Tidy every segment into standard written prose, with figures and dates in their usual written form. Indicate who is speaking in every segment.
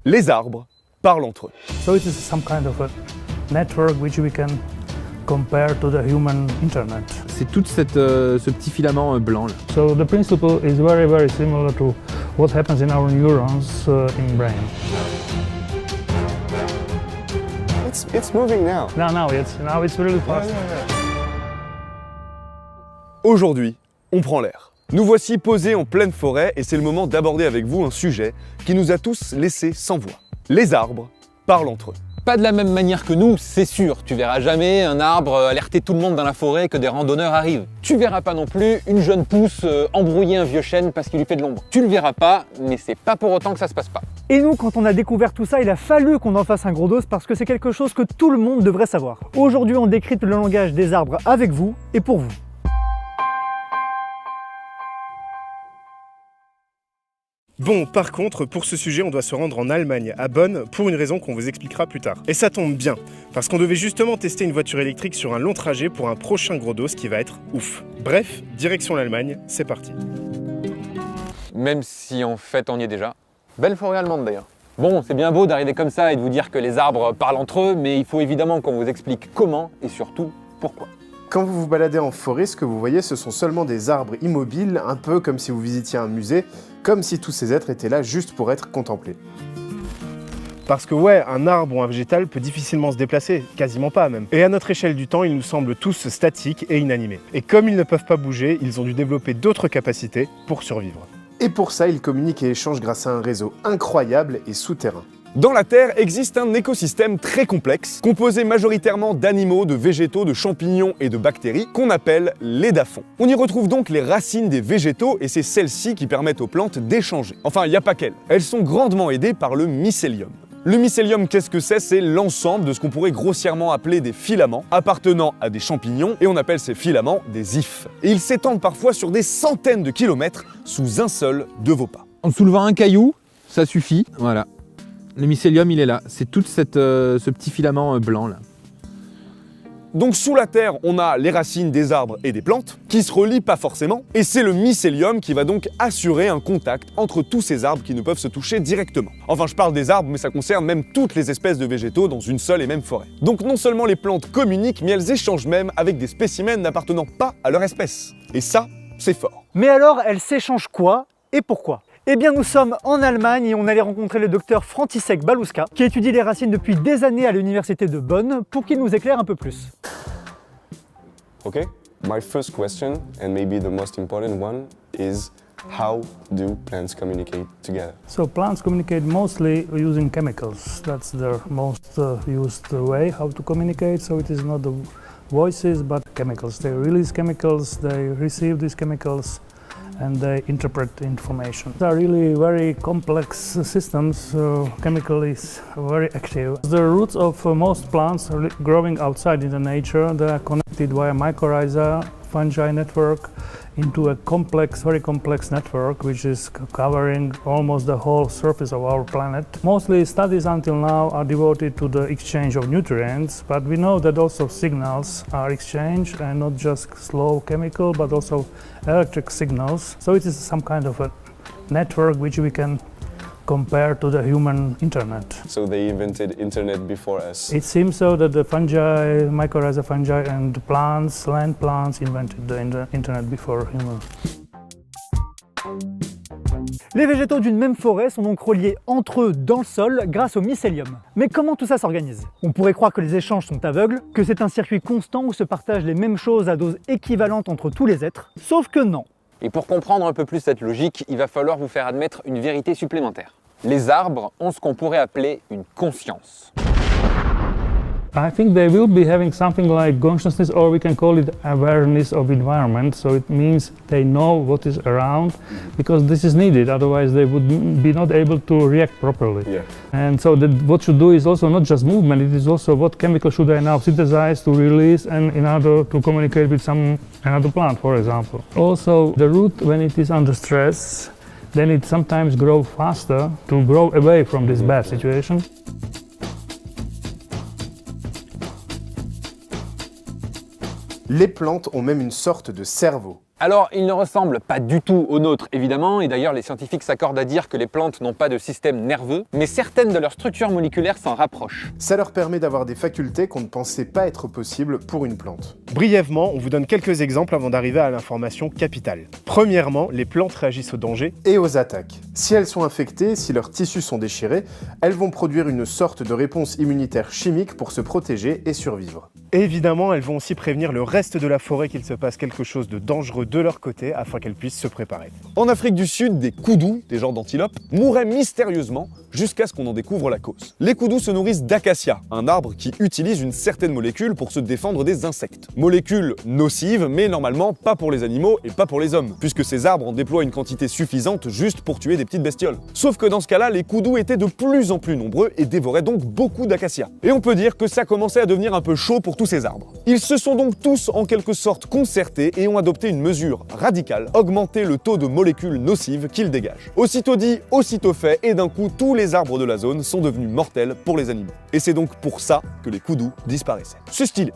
Speaker 1: Les arbres parlent entre eux.
Speaker 2: So it is some kind of a network which we can compare to the human internet.
Speaker 3: C'est tout ce petit filament blanc là.
Speaker 2: So the principle is very, very similar to what happens in our neurons in brain.
Speaker 1: It's moving now.
Speaker 2: Now it's really fast.
Speaker 1: Aujourd'hui, on prend l'air. Nous voici posés en pleine forêt et c'est le moment d'aborder avec vous un sujet qui nous a tous laissés sans voix. Les arbres parlent entre eux.
Speaker 3: Pas de la même manière que nous, c'est sûr. Tu verras jamais un arbre alerter tout le monde dans la forêt que des randonneurs arrivent. Tu verras pas non plus une jeune pousse embrouiller un vieux chêne parce qu'il lui fait de l'ombre. Tu le verras pas, mais c'est pas pour autant que ça se passe pas.
Speaker 4: Et nous, quand on a découvert tout ça, il a fallu qu'on en fasse un gros dos parce que c'est quelque chose que tout le monde devrait savoir. Aujourd'hui, on décrypte le langage des arbres avec vous et pour vous.
Speaker 5: Bon, par contre, pour ce sujet, on doit se rendre en Allemagne, à Bonn, pour une raison qu'on vous expliquera plus tard. Et ça tombe bien, parce qu'on devait justement tester une voiture électrique sur un long trajet pour un prochain gros dos qui va être ouf. Bref, direction l'Allemagne, c'est parti.
Speaker 3: Même si en fait on y est déjà. Belle forêt allemande d'ailleurs. Bon, c'est bien beau d'arriver comme ça et de vous dire que les arbres parlent entre eux, mais il faut évidemment qu'on vous explique comment et surtout pourquoi.
Speaker 5: Quand vous vous baladez en forêt, ce que vous voyez, ce sont seulement des arbres immobiles, un peu comme si vous visitiez un musée, comme si tous ces êtres étaient là juste pour être contemplés. Parce que ouais, un arbre ou un végétal peut difficilement se déplacer, quasiment pas même. Et à notre échelle du temps, ils nous semblent tous statiques et inanimés. Et comme ils ne peuvent pas bouger, ils ont dû développer d'autres capacités pour survivre. Et pour ça, ils communiquent et échangent grâce à un réseau incroyable et souterrain.
Speaker 1: Dans la Terre existe un écosystème très complexe, composé majoritairement d'animaux, de végétaux, de champignons et de bactéries, qu'on appelle l'édaphon. On y retrouve donc les racines des végétaux et c'est celles-ci qui permettent aux plantes d'échanger. Enfin, il n'y a pas qu'elles. Elles sont grandement aidées par le mycélium. Le mycélium, qu'est-ce que c'est? C'est l'ensemble de ce qu'on pourrait grossièrement appeler des filaments appartenant à des champignons et on appelle ces filaments des ifs. Et ils s'étendent parfois sur des centaines de kilomètres sous un seul de vos pas.
Speaker 3: En soulevant un caillou, ça suffit. Voilà. Le mycélium, il est là. C'est tout ce petit filament blanc là.
Speaker 1: Donc sous la terre, on a les racines des arbres et des plantes, qui se relient pas forcément, et c'est le mycélium qui va donc assurer un contact entre tous ces arbres qui ne peuvent se toucher directement. Enfin, je parle des arbres, mais ça concerne même toutes les espèces de végétaux dans une seule et même forêt. Donc non seulement les plantes communiquent, mais elles échangent même avec des spécimens n'appartenant pas à leur espèce. Et ça, c'est fort.
Speaker 4: Mais alors, elles s'échangent quoi et pourquoi? Eh bien, nous sommes en Allemagne et on allait rencontrer le docteur František Baluska, qui étudie les racines depuis des années à l'université de Bonn, pour qu'il nous éclaire un peu plus.
Speaker 6: Okay, my first question, and maybe the most important one, is how do plants communicate together?
Speaker 2: So plants communicate mostly using chemicals. That's their most used way how to communicate. So it is not the voices, but chemicals. They release chemicals, they receive these chemicals, and they interpret information. They are really very complex systems, so chemical is very active. The roots of most plants are growing outside in the nature. They are connected via mycorrhiza, fungi network into a complex, very complex network which is covering almost the whole surface of our planet. Mostly studies until now are devoted to the exchange of nutrients, but we know that also signals are exchanged and not just slow chemical but also electric signals. So it is some kind of a network which we can compare to the human internet.
Speaker 6: So they invented internet before us.
Speaker 2: It seems so that the fungi, mycorrhiza fungi and plants, land plants invented the internet before humans.
Speaker 4: Les végétaux d'une même forêt sont donc reliés entre eux dans le sol grâce au mycélium. Mais comment tout ça s'organise? On pourrait croire que les échanges sont aveugles, que c'est un circuit constant où se partagent les mêmes choses à dose équivalente entre tous les êtres, sauf que non.
Speaker 3: Et pour comprendre un peu plus cette logique, il va falloir vous faire admettre une vérité supplémentaire. Les arbres ont ce qu'on pourrait appeler une conscience.
Speaker 2: I think they will be having something like consciousness, or we can call it awareness of environment. So it means they know what is around because this is needed. Otherwise, they would be not able to react properly.
Speaker 6: Yeah.
Speaker 2: And so what should do is also not just movement. It is also what chemical should I now synthesize to release, and in order to communicate with another plant, for example. Also, the root, when it is under stress, then it sometimes grows faster to grow away from this bad situation.
Speaker 5: Les plantes ont même une sorte de cerveau.
Speaker 3: Alors, ils ne ressemblent pas du tout aux nôtres, évidemment, et d'ailleurs les scientifiques s'accordent à dire que les plantes n'ont pas de système nerveux, mais certaines de leurs structures moléculaires s'en rapprochent.
Speaker 5: Ça leur permet d'avoir des facultés qu'on ne pensait pas être possibles pour une plante. Brièvement, on vous donne quelques exemples avant d'arriver à l'information capitale. Premièrement, les plantes réagissent aux dangers et aux attaques. Si elles sont infectées, si leurs tissus sont déchirés, elles vont produire une sorte de réponse immunitaire chimique pour se protéger et survivre. Et évidemment, elles vont aussi prévenir le reste de la forêt qu'il se passe quelque chose de dangereux de leur côté afin qu'elles puissent se préparer.
Speaker 1: En Afrique du Sud, des koudous, des genres d'antilopes, mouraient mystérieusement jusqu'à ce qu'on en découvre la cause. Les koudous se nourrissent d'acacia, un arbre qui utilise une certaine molécule pour se défendre des insectes. Molécule nocive, mais normalement pas pour les animaux et pas pour les hommes, puisque ces arbres en déploient une quantité suffisante juste pour tuer des petites bestioles. Sauf que dans ce cas-là, les koudous étaient de plus en plus nombreux et dévoraient donc beaucoup d'acacia. Et on peut dire que ça commençait à devenir un peu chaud pour tous ces arbres. Ils se sont donc tous en quelque sorte concertés et ont adopté une mesure radicale, augmenter le taux de molécules nocives qu'ils dégagent. Aussitôt dit, aussitôt fait, et d'un coup, tous les arbres de la zone sont devenus mortels pour les animaux. Et c'est donc pour ça que les koudous disparaissaient. C'est stylé.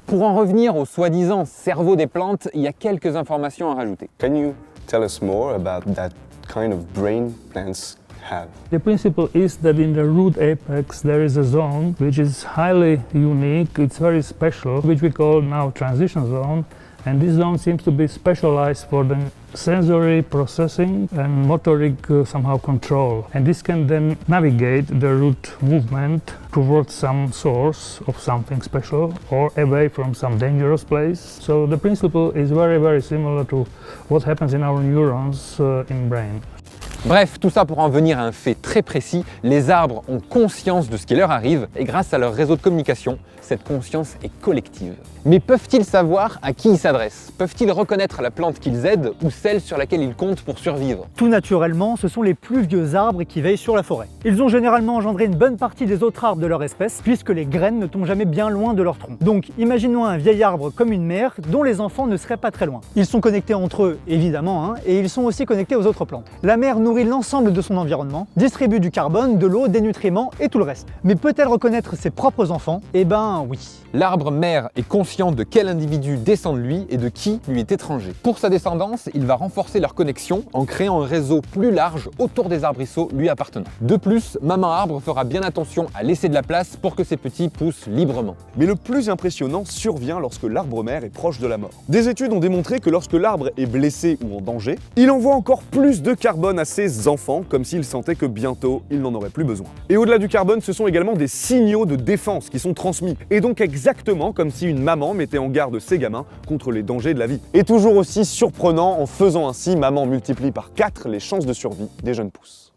Speaker 3: Pour en revenir au soi-disant cerveau des plantes, il y a quelques informations à rajouter.
Speaker 6: Can you tell us more about that kind of brain plants have?
Speaker 2: The principle is that in the root apex there is a zone which is highly unique, it's very special, which we call now transition zone. And this zone seems to be specialized for the sensory processing and motoric somehow control. And this can then navigate the root movement towards some source of something special or away from some dangerous place. So the principle is very, very similar to what happens in our neurons in brain.
Speaker 3: Bref, tout ça pour en venir à un fait très précis, les arbres ont conscience de ce qui leur arrive et grâce à leur réseau de communication, cette conscience est collective. Mais peuvent-ils savoir à qui ils s'adressent? Peuvent-ils reconnaître la plante qu'ils aident ou celle sur laquelle ils comptent pour survivre?
Speaker 4: Tout naturellement, ce sont les plus vieux arbres qui veillent sur la forêt. Ils ont généralement engendré une bonne partie des autres arbres de leur espèce, puisque les graines ne tombent jamais bien loin de leur tronc. Donc imaginons un vieil arbre comme une mère, dont les enfants ne seraient pas très loin. Ils sont connectés entre eux, évidemment, et ils sont aussi connectés aux autres plantes. La mère nourrit l'ensemble de son environnement, distribue du carbone, de l'eau, des nutriments et tout le reste. Mais peut-elle reconnaître ses propres enfants? Eh ben oui.
Speaker 3: L'arbre mère est conscient de quel individu descend de lui et de qui lui est étranger. Pour sa descendance, il va renforcer leur connexion en créant un réseau plus large autour des arbrisseaux lui appartenant. De plus, maman arbre fera bien attention à laisser de la place pour que ses petits poussent librement.
Speaker 1: Mais le plus impressionnant survient lorsque l'arbre mère est proche de la mort. Des études ont démontré que lorsque l'arbre est blessé ou en danger, il envoie encore plus de carbone à ses enfants, comme s'il sentait que bientôt il n'en aurait plus besoin. Et au-delà du carbone, ce sont également des signaux de défense qui sont transmis, et donc exactement comme si une maman mettait en garde ses gamins contre les dangers de la vie. Et toujours aussi surprenant, en faisant ainsi, maman multiplie par 4 les chances de survie des jeunes pousses.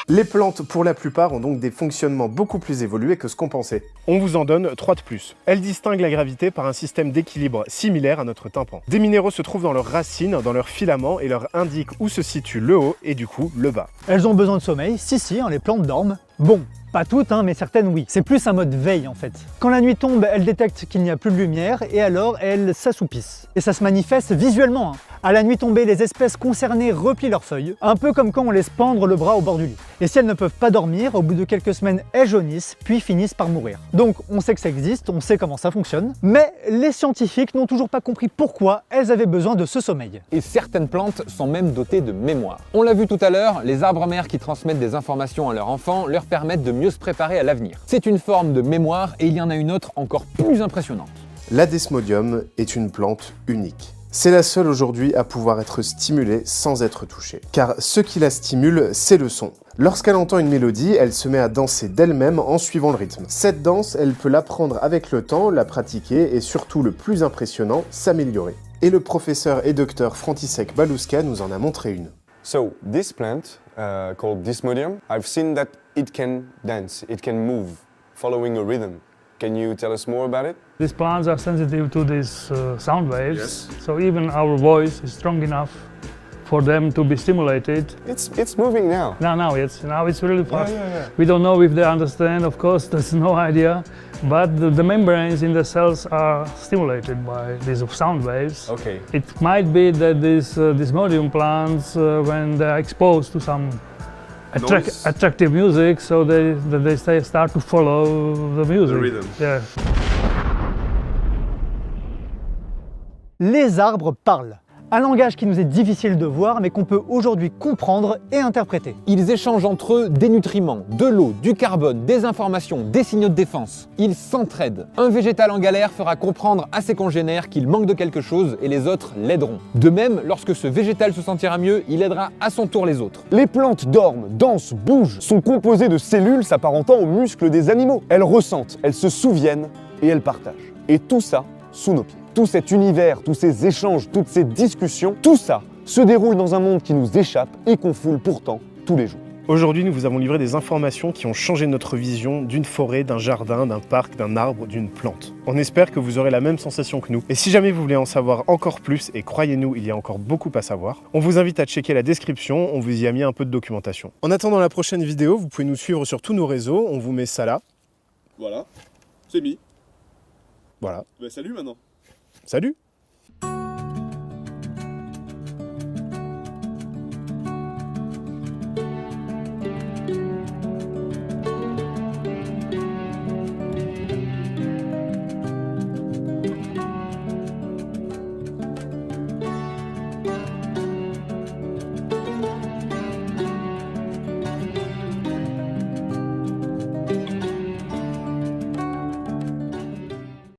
Speaker 5: Les plantes, pour la plupart, ont donc des fonctionnements beaucoup plus évolués que ce qu'on pensait. On vous en donne 3 de plus. Elles distinguent la gravité par un système d'équilibre similaire à notre tympan. Des minéraux se trouvent dans leurs racines, dans leurs filaments, et leur indiquent où se situe le haut et du coup le bas.
Speaker 4: Elles ont besoin de sommeil, si, les plantes dorment. Bon, pas toutes, mais certaines oui. C'est plus un mode veille en fait. Quand la nuit tombe, elles détectent qu'il n'y a plus de lumière et alors elles s'assoupissent. Et ça se manifeste visuellement. À la nuit tombée, les espèces concernées replient leurs feuilles, un peu comme quand on laisse pendre le bras au bord du lit. Et si elles ne peuvent pas dormir, au bout de quelques semaines, elles jaunissent, puis finissent par mourir. Donc on sait que ça existe, on sait comment ça fonctionne, mais les scientifiques n'ont toujours pas compris pourquoi elles avaient besoin de ce sommeil.
Speaker 3: Et certaines plantes sont même dotées de mémoire. On l'a vu tout à l'heure, les arbres mères qui transmettent des informations à leurs enfants leur permettent de mieux se préparer à l'avenir. C'est une forme de mémoire et il y en a une autre encore plus impressionnante.
Speaker 5: La Desmodium est une plante unique. C'est la seule aujourd'hui à pouvoir être stimulée sans être touchée. Car ce qui la stimule, c'est le son. Lorsqu'elle entend une mélodie, elle se met à danser d'elle-même en suivant le rythme. Cette danse, elle peut l'apprendre avec le temps, la pratiquer et surtout le plus impressionnant, s'améliorer. Et le professeur et docteur František Baluska nous en a montré une.
Speaker 6: So this plant, called Desmodium, I've seen that it can dance, it can move, following a rhythm. Can you tell us more about it?
Speaker 2: These plants are sensitive to these sound waves, so even our voice is strong enough for them to be stimulated.
Speaker 6: It's moving now.
Speaker 2: Now it's really fast.
Speaker 6: Yeah.
Speaker 2: We don't know if they understand, of course, there's no idea, but the membranes in the cells are stimulated by these sound waves.
Speaker 6: Okay.
Speaker 2: It might be that these Desmodium plants, when they're exposed to some attractive music, so they start to follow the music.
Speaker 6: The rhythm.
Speaker 2: Yeah.
Speaker 4: Les arbres parlent. Un langage qui nous est difficile de voir mais qu'on peut aujourd'hui comprendre et interpréter.
Speaker 3: Ils échangent entre eux des nutriments, de l'eau, du carbone, des informations, des signaux de défense. Ils s'entraident. Un végétal en galère fera comprendre à ses congénères qu'il manque de quelque chose et les autres l'aideront. De même, lorsque ce végétal se sentira mieux, il aidera à son tour les autres.
Speaker 1: Les plantes dorment, dansent, bougent, sont composées de cellules s'apparentant aux muscles des animaux. Elles ressentent, elles se souviennent et elles partagent. Et tout ça sous nos pieds. Tout cet univers, tous ces échanges, toutes ces discussions, tout ça se déroule dans un monde qui nous échappe et qu'on foule pourtant tous les jours.
Speaker 5: Aujourd'hui, nous vous avons livré des informations qui ont changé notre vision d'une forêt, d'un jardin, d'un parc, d'un arbre, d'une plante. On espère que vous aurez la même sensation que nous. Et si jamais vous voulez en savoir encore plus, et croyez-nous, il y a encore beaucoup à savoir, on vous invite à checker la description, on vous y a mis un peu de documentation. En attendant la prochaine vidéo, vous pouvez nous suivre sur tous nos réseaux, on vous met ça là.
Speaker 1: Voilà, c'est mis.
Speaker 5: Voilà.
Speaker 1: Salut maintenant.
Speaker 5: Salut!